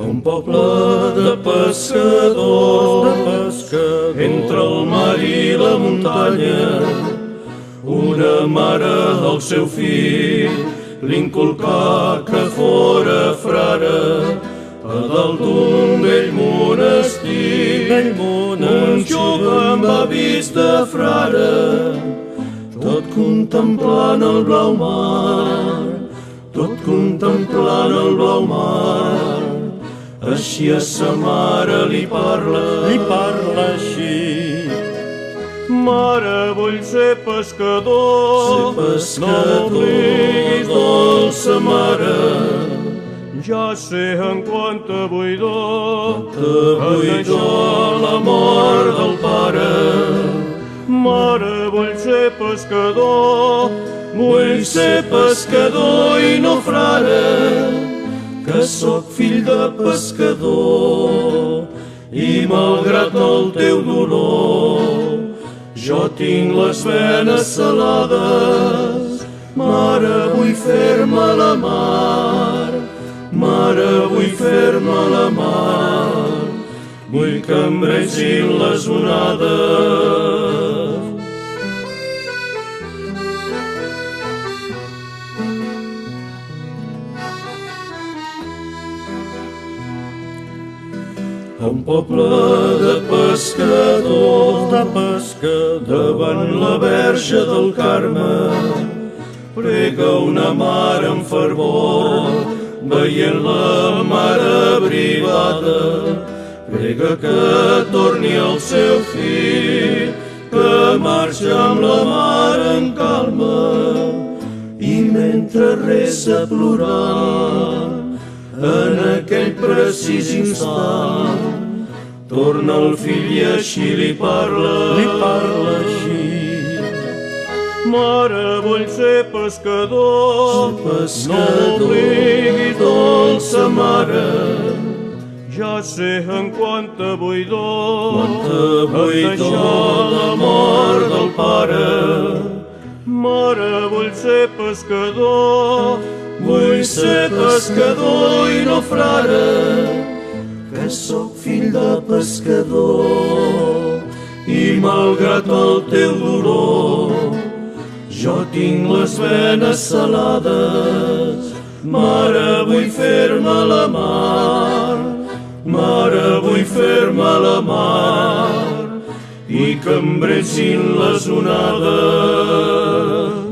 Un poble de pescadors, entre el mar i la muntanya, una mare al seu fill l'inculcà que fora frare a dalt d'un vell monestir. Un jove amb avís de frare, tot contemplant el blau mar, tot contemplant el blau mar. Així a sa mare li parla així: mare, vull ser pescador, no m'obliguis, dolça mare. Ja sé en quanta buidor et deixà la mort del pare. Mare, vull ser pescador i no frare, que sóc fill de pescador i malgrat el teu dolor jo tinc les venes salades. Mare, vull fer-me la mar, mare, vull fer-me la mar, vull que em brecin les onades. Un poble de pescadors, davant la Verge del Carme, prega una mare amb fervor, veient la mare privada, prega que torni el seu fill, que marxa amb la mare en calma, i mentre resa plorant, en aquell precís instant, torna el fill i així li parla així: mare, vull ser pescador, no m'obliguis, dolça mare. Ja sé en quanta buidor et deixà la mort del pare. Mare, vull ser pescador i no frare, que sóc fill de pescador i malgrat el teu dolor jo tinc les venes salades. Mare, vull fer-me la mar, mare, vull fer-me la mar, i que em brecin les onades.